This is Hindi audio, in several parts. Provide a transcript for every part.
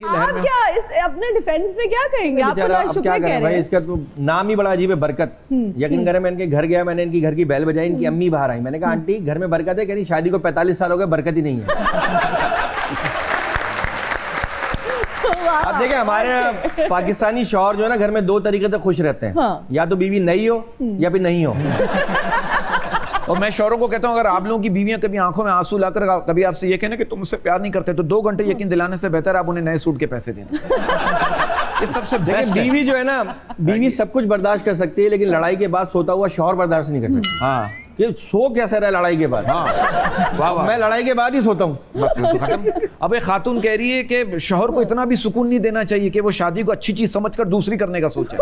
आप क्या इस अपने डिफेंस में क्या कहेंगे? आप तो क्या करें भाई, इसका तो नाम ही बड़ा अजीब है, बरकत। यकीन करें, मैं इनके घर गया, मैंने इनकी घर की बेल बजाई, इनकी अम्मी बाहर आई, मैंने कहा आंटी घर में बरकत है? कह रही शादी को 45 साल हो गए, बरकत ही नहीं है। अब देखिए, हमारे पाकिस्तानी शौहर जो है ना, घर में दो तरीके से खुश रहते हैं। हाँ। या तो बीवी नई हो या फिर नहीं हो। और मैं शौहरों को कहता हूं, अगर आप लोगों की बीवियां कभी आंखों में आंसू लाकर कभी आपसे ये कहने कि तुम मुझसे प्यार नहीं करते, तो 2 घंटे यकीन दिलाने से बेहतर आप उन्हें नए सूट के पैसे देना। ये सबसे बेस्ट है। बीवी जो है ना, बीवी सब कुछ बर्दाश्त कर सकती है, लेकिन लड़ाई के बाद सोता हुआ शौहर बर्दाश्त नहीं कर सकता। हाँ, ये सो कैसे रहा लड़ाई के बाद? हाँ, वाह वाह। मैं लड़ाई के बाद ही सोता हूँ। अब एक खातून कह रही है कि शौहर को इतना भी सुकून नहीं देना चाहिए कि वो शादी को अच्छी चीज समझकर दूसरी करने का सोचे।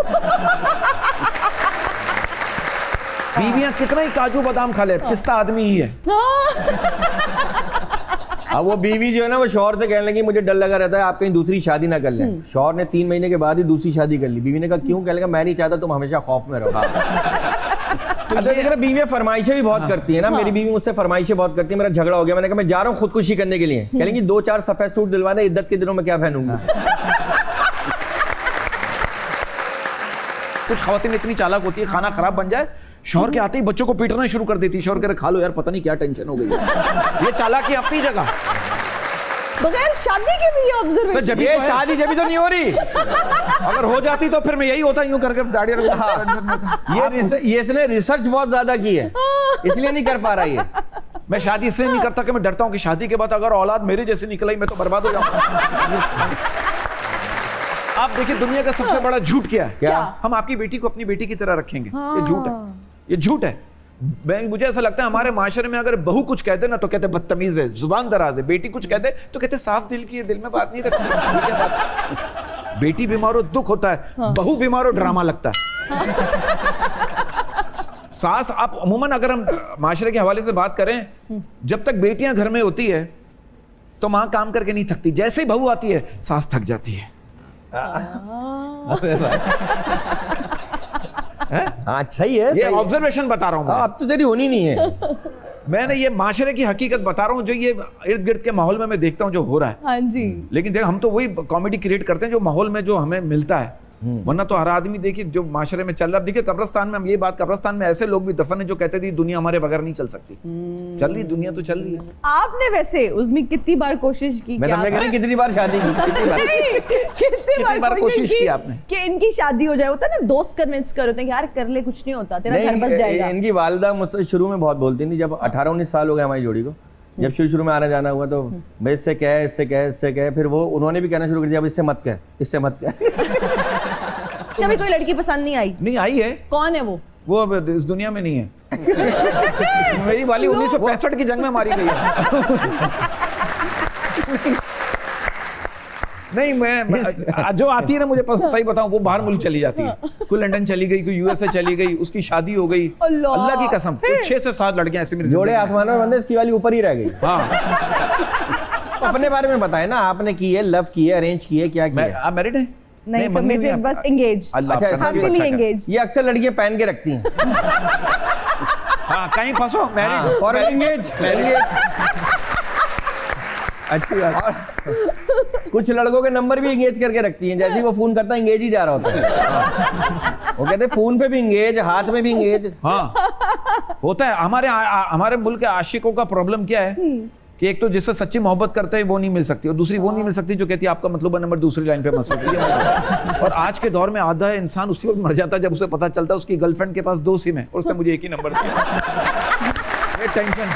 बीवियां कितना ही काजू बादाम खा ले, पिस्ता आदमी ही है। अब वो बीवी जो है ना, वो शौहर से कहने लगी मुझे डर लगा रहता है आप कहीं दूसरी शादी ना कर लें। शौहर ने 3 महीने के बाद ही दूसरी शादी कर ली। बीवी ने कहा क्यों? कहने लगा मैं नहीं चाहता तुम हमेशा खौफ में रहो। तो बीवियां फरमाइशें भी बहुत करती है ना। मेरी बीवी मुझसे फरमाइशें बहुत करती है। मेरा झगड़ा हो गया, मैंने कहा मैं जा रहा हूँ खुदकुशी करने के लिए। कहेंगी 2-4 सफेद सूट दिलवा दे, इद्दत के दिनों में क्या पहनूंगी। कुछ खवातीन इतनी चालाक होती है, खाना खराब बन जाए, शौहर के आते ही बच्चों को पीटना शुरू कर देती है। शौहर कह रहे खा लो यार, पता नहीं क्या टेंशन हो गई है। ये चालाकी अपनी जगह। बगैर शादी के भी ये ऑब्जर्वेशन। ये शादी जब तो नहीं हो रही। अगर हो जाती तो फिर मैं यही होता, यूं करके दाढ़ी ये इसने रिसर्च बहुत ज्यादा की है, इसलिए नहीं कर पा रहा है। मैं शादी इसलिए नहीं करता कि मैं डरता हूं कि शादी के बाद अगर औलाद मेरे जैसी निकल आई, मैं तो बर्बाद हो जाऊंगा। आप देखिए, दुनिया का सबसे बड़ा झूठ क्या है? क्या? हम आपकी बेटी को अपनी बेटी की तरह रखेंगे। ये झूठ है, ये झूठ है। मुझे ऐसा लगता है हमारे माशरे में अगर बहू कुछ कहते ना तो कहते बदतमीज है, जुबान दराज है। बेटी कुछ कहते तो कहते साफ दिल की है, दिल में बात नहीं रखती। बेटी बीमार हो दुख होता है, बहू बीमार हो ड्रामा लगता है। सास, आप अमूमन अगर हम माशरे के हवाले से बात करें, जब तक बेटियां घर में होती है तो मां काम करके नहीं थकती। जैसे ही बहू आती है सास थक जाती है। हाँ सही है, ये ऑब्जर्वेशन बता रहा हूं मैं। अब तो तेरी होनी नहीं है। मैंने ये माशरे की हकीकत बता रहा हूं, जो ये इर्द गिर्द के माहौल में मैं देखता हूं जो हो रहा है। हाँ जी। लेकिन देख, हम तो वही कॉमेडी क्रिएट करते हैं जो माहौल में जो हमें मिलता है। वरना तो हर आदमी देखिए जो माशरे में चल रहा है। देखिए कब्रिस्तान में, हम ये बात, कब्रिस्तान में ऐसे लोग भी दफन है जो कहते थे दुनिया हमारे बगैर नहीं चल सकती। चल रही दुनिया तो चल रही है। आपने वैसे उसमें कितनी बार कोशिश की? मैं तुमने कहा कितनी बार शादी की? कितनी बार कोशिश की आपने कि इनकी शादी हो जाए? होता है ना, दोस्त कन्विंस कर होते हैं कि यार कर ले, कुछ नहीं होता, तेरा घर बस जाएगा। इनकी वालिदा मुझसे शुरू में बहुत बोलती थी। जब 18-19 साल हो गए हमारी जोड़ी को, जब शुरू में आना जाना हुआ तो भाई इससे कह, इससे कह, इससे कह। फिर वो उन्होंने भी कहना शुरू कर दिया, अब इससे मत कह, इससे मत कह। कभी कोई लड़की पसंद नहीं आई? नहीं आई है। कौन है वो? वो अब इस दुनिया में नहीं है। मेरी वाली 1965 की जंग में मारी गई है। नहीं, मैं जो आती है ना, मुझे सही बताऊं, वो बाहर मुल्क चली जाती है। कोई लंदन चली गई, कोई यूएसए चली गई, उसकी शादी हो गई। अल्लाह की कसम, 6 से 7 लड़कियां ऐसे मेरे जोड़े आसमानों में बंदे, इसकी वाली ऊपर ही रह गई। हाँ। अपने बारे में बताए ना, आपने की है, लव की है, अरेंज की है, क्या किया है? आप मैरिड हैं? नहीं, कमिटेड, बस एंगेज। अच्छा, एंगेज। ये अक्सर लड़कियां पहन के रखती हैं। हाँ, कहीं फंसो, मैरिड और एंगेज। अच्छी बात। कुछ लड़कों के नंबर भी एंगेज करके रखती हैं, जैसे ही वो फोन करता है एंगेज ही जा रहा होता है। वो कहते हैं फोन पे भी एंगेज, हाथ में भी एंगेज। हाँ, होता है। हमारे मुल्क के आशिकों का प्रॉब्लम क्या है कि एक तो जिससे सच्ची मोहब्बत करते हैं वो नहीं मिल सकती, और दूसरी वो नहीं मिल सकती जो कहती है आपका मतलूबा नंबर दूसरी लाइन पे मत रखिए। और आज के दौर में आधा इंसान उसी वक्त मर जाता है जब उसे पता चलता है उसकी गर्लफ्रेंड के पास 2 सिम है और उसने मुझे एक ही नंबर दिया। ये टेंशन।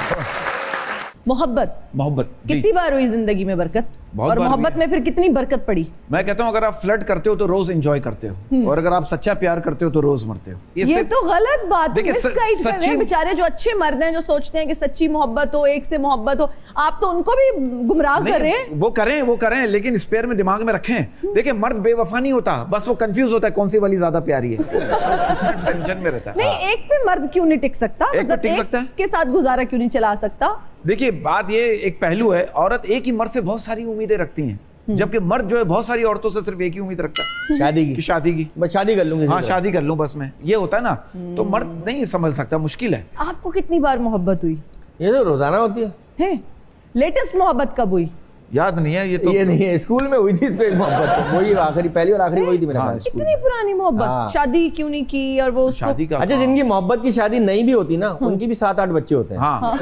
मोहब्बत कितनी बार हुई जिंदगी में बरकत? बहुत और बार मोहब्बत में फिर कितनी बरकत पड़ी? मैं कहता हूँ अगर आप फ्लर्ट करते हो तो रोज एंजॉय करते हो, और अगर आप सच्चा प्यार करते हो तो रोज मरते हो। ये तो गलत बात है। मिसगाइड कर रहे हैं बेचारे जो अच्छे मर्द हैं, जो सोचते हैं कि सच्ची मोहब्बत हो, एक से मोहब्बत हो। आप तो उनको भी गुमराह कर रहे हैं। वो करें, लेकिन स्पेयर में दिमाग में रखें। देखिए, मर्द बेवफा नहीं होता, बस वो कंफ्यूज होता है कौन सी वाली ज्यादा प्यारी है। टेंशन में रहता है। नहीं, एक पे मर्द क्यों नहीं टिक सकता? मतलब एक के साथ गुजारा क्यों नहीं चला सकता? देखिए, बात ये एक पहलू है, औरत एक ही मर्द से बहुत सारी उम्मीदें रखती हैं, जबकि मर्द जो है बहुत सारी औरतों से सिर्फ एक ही उम्मीद रखता है, शादी की। बस शादी कर लूंगी। हाँ, शादी कर लूं बस मैं, ये होता है ना। तो मर्द नहीं संभल सकता, मुश्किल है। आपको कितनी बार मोहब्बत हुई? ये तो रोजाना होती है। लेटेस्ट मोहब्बत कब हुई? याद नहीं है ये तो। ये नहीं है, स्कूल में हुई थी इसको एक मोहब्बत, वही आखिरी, पहली और आखिरी वही थी मेरे ख्याल से। इतनी पुरानी मोहब्बत, हाँ। शादी क्यों नहीं की? और वो उसको शादी का अच्छा, जिनकी मोहब्बत की शादी नहीं भी होती ना, उनकी भी 7-8 बच्चे होते हैं। हाँ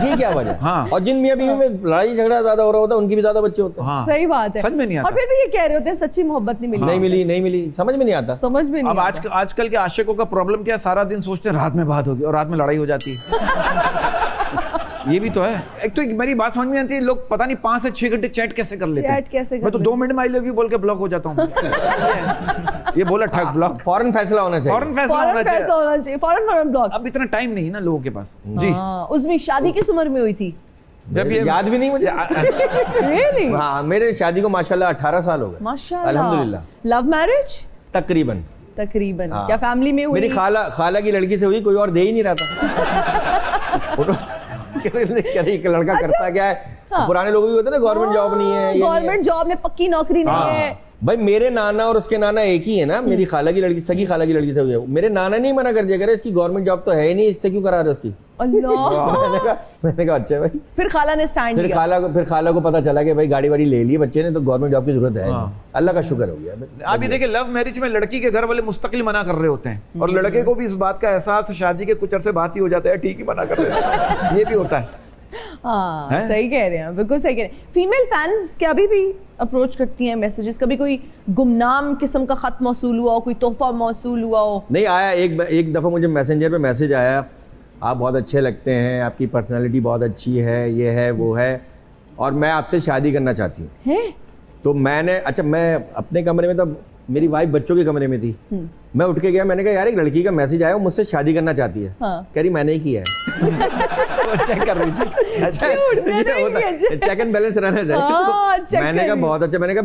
ये क्या वजह? हाँ। और जिन मियां बीवी में लड़ाई झगड़ा ज्यादा हो रहा होता है, उनकी भी ज्यादा बच्चे होते हैं। हाँ सही बात है। समझ में नहीं आता। और फिर भी ये कह रहे होते हैं सच्ची मोहब्बत नहीं मिली। नहीं मिली, समझ में नहीं आता। समझ में नहीं अब आता। आजकल के आशिकों का प्रॉब्लम क्या है, सारा दिन सोचते हैं रात में बात होगी और रात में लड़ाई हो जाती है। ये भी तो है। एक तो मेरी बात समझ में आती है, लोग पता नहीं 5 से 6 घंटे चैट कैसे कर लेते हैं। चैट कैसे कर मैं तो 2 मिनट में आई लव यू बोल के ब्लॉक हो जाता हूँ। ये बोला ठग ब्लॉक। फौरन फैसला होना चाहिए। फौरन फैसला होना फौरन फैसला चाहिए। होना चाहिए, फौरन ब्लॉक। अब इतना टाइम नहीं है ना लोगों के पास। जी हाँ, उसमें शादी किस उम्र में हुई थी? जब ये याद भी नहीं मुझे। रियली? हाँ, मेरे शादी को माशाल्लाह 18 साल हो गए। माशाल्लाह। अल्हम्दुलिल्लाह। Love marriage? तकरीबन। तकरीबन। क्या फैमिली में हुई? मेरी खाला की लड़की से हुई, कोई और दे ही नहीं रहा था। कह रही कि लड़का करता क्या है, पुराने लोग भी होते हैं ना, गवर्नमेंट जॉब नहीं है, गवर्नमेंट जॉब में पक्की नौकरी नहीं है। भाई मेरे नाना और उसके नाना एक ही है ना, मेरी खाला की लड़की, सगी खाला की लड़की से हुई है। मेरे नाना नहीं मना कर दिया, करे इसकी गवर्नमेंट जॉब तो है ही नहीं, इससे क्यों करा रहे हो उसकी? अल्लाह। मैंने कहा अच्छा भाई। फिर खाला ने स्टैंड लिया। फिर खाला को पता चला कि भाई गाड़ी वाड़ी ले ली बच्चे ने, तो गवर्नमेंट जॉब की जरूरत है नहीं। अल्लाह का शुक्र हो गया। आप ये देखिए, लव मैरिज में लड़की के घर वाले मुस्तकिल मना कर रहे होते हैं और लड़के को भी इस बात का एहसास शादी के कुछ अरसे बात ही हो जाता है, ठीक ही मना कर रहे हैं। ये भी होता है। हाँ, हैं? सही कह रहे हैं, बिल्कुल सही कह रहे हैं। फीमेल फैंस क्या अभी भी अप्रोच करती हैं मैसेजेस? कभी कोई गुमनाम किस्म का खत मौसूल हुआ हो, कोई तोहफा मौसूल हुआ हो? नहीं आया। एक दफ़ा मुझे मैसेंजर पे मैसेज आया, आप बहुत अच्छे लगते हैं, आपकी पर्सनालिटी बहुत अच्छी है, ये है वो है, और मैं आपसे शादी करना चाहती हूँ। हैं? तो मैंने, अच्छा मैं अपने कमरे में, तब मेरी वाइफ बच्चों के कमरे में थी, मैं उठ के गया, मैंने कहा यार एक लड़की का मैसेज आया, वो मुझसे शादी करना चाहती है। हाँ। कह रही मैंने ही किया है। चेक कर रही थी। अच्छा, ये होता है, चेक एंड बैलेंस रहना हाँ, चाहिए। मैंने कहा बहुत अच्छा, मैंने कहा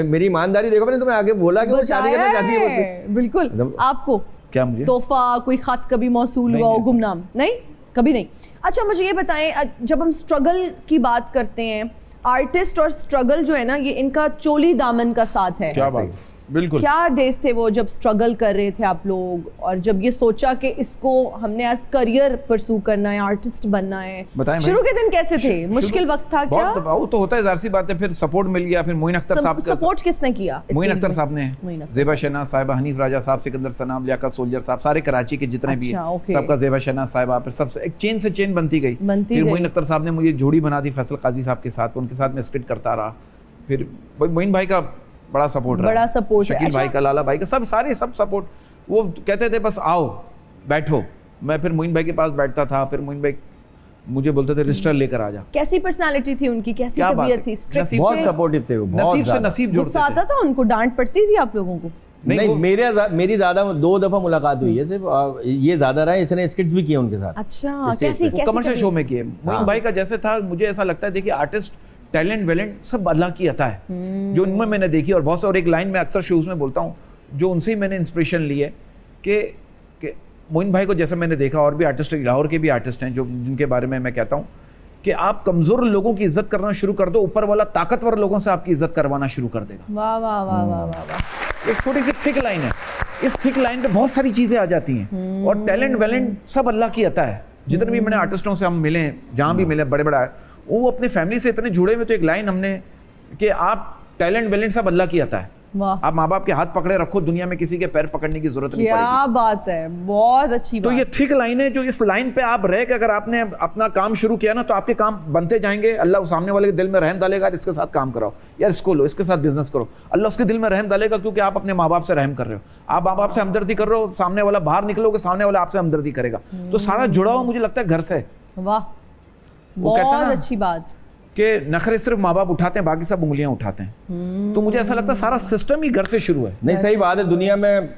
मेरी ईमानदारी देखो, मैंने तुम्हें आगे बोला कि वो शादी करना चाहती है मुझसे। बिल्कुल। आपको क्या मुझे तोहफा, कोई खत कभी मौसूल हुआ हो गुमनाम? नहीं, कभी नहीं। अच्छा मुझे ये बताएं, जब हम स्ट्रगल की बात करते हैं, आर्टिस्ट और स्ट्रगल जो है ना, ये इनका चोली दामन का साथ है। क्या बात, बिल्कुल। क्या डेज थे वो जब स्ट्रगल कर रहे थे आप लोग, और जब ये सोचा कि इसको हमने एज करियर परसू करना है, आर्टिस्ट बनना है? बताएं भाई। शुरू के दिन कैसे थे? मुश्किल वक्त था क्या? वो तो होता है, जाहिर सी बात है। फिर सपोर्ट मिल गया, फिर मोइन अख्तर साहब का सपोर्ट किसने किया? मोइन अख्तर साहब ने, मोइन अख्तर ज़ेबा शहनाज साहिबा, हनीफ राजा साहब, सिकंदर सनाब, लियाकत सोल्जर साहब, सारे कराची के जितने भी अच्छा, ओके। सबका, ज़ेबा शहनाज साहिबा, फिर सबसे एक चेन से चेन बनती गई। फिर मोइन अख्तर साहब ने मुझे जोड़ी बना दी फैसल काजी साहब के साथ, उनके साथ मैं स्किट करता रहा। फिर मोइन भाई का बड़ा सपोर्ट रहा, बड़ा सपोर्ट है। शकील भाई का, लाला भाई का, सब सपोर्ट। वो कहते थे बस आओ बैठो, मैं फिर मोइन भाई के पास बैठता था, फिर मोइन भाई मुझे बोलते थे रजिस्टर लेकर आ जा। कैसी पर्सनालिटी थी उनकी, कैसी तबीयत थी? स्ट्रिक्ट, बहुत सपोर्टिव थे वो, नसीब से नसीब जोड़ते गुस्सा आता था उनको? डांट पड़ती थी आप लोगों को? नहीं, मेरी ज्यादा 2 दफा मुलाकात हुई है सिर्फ, ये ज्यादा रहा है, इसने स्किट्स भी किए उनके साथ। अच्छा, कैसी कमर्शियल शो में किए। मोइन भाई का जैसे था, मुझे ऐसा लगता है, देखिए आर्टिस्ट, टैलेंट वैलेंट सब अल्लाह की अता है, जो उनमें मैंने देखी। और बहुत सा, और एक लाइन में अक्सर शोज में बोलता हूँ, जो उनसे ही मैंने इंस्पिरेशन ली है कि मोइन भाई को जैसे मैंने देखा, और भी आर्टिस्ट, लाहौर के भी आर्टिस्ट हैं जो जिनके बारे में मैं कहता हूँ कि आप कमजोर लोगों की इज्जत करना शुरू कर दो, ऊपर वाला ताकतवर लोगों से आपकी इज्जत करवाना शुरू कर देगा। वाह वाह वाह वाह वाह। एक छोटी सी थिक लाइन है, इस थिक लाइन पे बहुत सारी चीजें आ जाती हैं। और टैलेंट वैलेंट सब अल्लाह की अता है। जितने भी मैंने आर्टिस्टों से हम मिले, जहाँ भी मिले, बड़े बड़े, वो अपने फैमिली से इतने जुड़े हुए। तो एक लाइन हमने कि आप टैलेंट वैलेंट सब अल्लाह की अता है, आप माँ बाप के हाथ पकड़े रखो, दुनिया में किसी के पैर पकड़ने की जरूरत नहीं पड़ेगी। क्या बात है, बहुत अच्छी बात। तो ये थिक लाइन है, जो इस लाइन पे आप रह के अगर आपने अपना काम शुरू किया ना, तो आपके काम बनते जाएंगे। अल्लाह सामने वाले के दिल में रहम डालेगा, इसके साथ काम कराओ, यार इसको लो, इसके साथ बिजनेस करो, अल्लाह उसके दिल में रहम डालेगा, क्योंकि आप अपने माँ बाप से रहम कर रहे हो, आप माँ बाप से हमदर्दी कर रहे हो, सामने वाला बाहर निकलोगे, सामने वाला आपसे हमदर्दी करेगा। तो सारा जुड़ा हुआ मुझे लगता है घर से। वाह, बहुत अच्छी बात। कि नखरे सिर्फ माँ बाप उठाते हैं, बाकी सब उंगलियां उठाते हैं। तो मुझे ऐसा लगता है सारा सिस्टम ही घर से शुरू है। नहीं, सही बात है। दुनिया में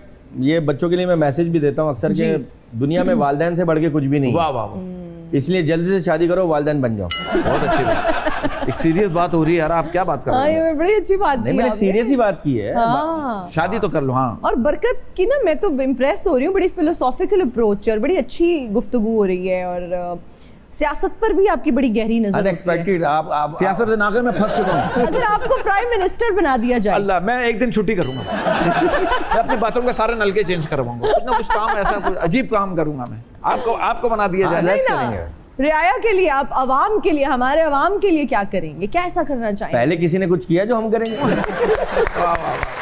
ये बच्चों के लिए मैं मैसेज भी देता हूँ अक्सर कि दुनिया में वालिदैन से बढ़ के कुछ भी नहीं। वाह वाह वाह। इसलिए जल्दी से शादी करो, वालिदैन बन जाओ। बहुत अच्छी बात। एक सीरियस बात हो रही है यार, आप क्या बात कर रहे हैं? ये बड़ी अच्छी बात नहीं, मैंने सीरियस ही बात की है। हाँ। शादी तो कर लो। हाँ, और बरकत की ना, मैं तो इम्प्रेस हो रही हूँ, बड़ी फिलोसॉफिकल अप्रोच और बड़ी अच्छी गुफ्तगू हो रही है। और सियासत पर भी आपकी बड़ी गहरी नजर है। अनएक्सपेक्टेड। आप सियासत से नागर में फंस चुका हूँ। अगर आपको प्राइम मिनिस्टर बना दिया जाए, अल्लाह, मैं एक दिन छुट्टी करूंगा। मैं अपने बाथरूम के सारे नलके चेंज करवाऊंगा, कुछ ना कुछ काम, ऐसा कुछ अजीब काम करूंगा मैं। आपको बना दिया जाए। लेट्स करेंगे। रियाया के लिए, आप अवाम के लिए, हमारे अवाम के लिए क्या करेंगे, क्या ऐसा करना चाहेंगे? पहले किसी ने कुछ किया जो हम करेंगे? वाह वाह वाह।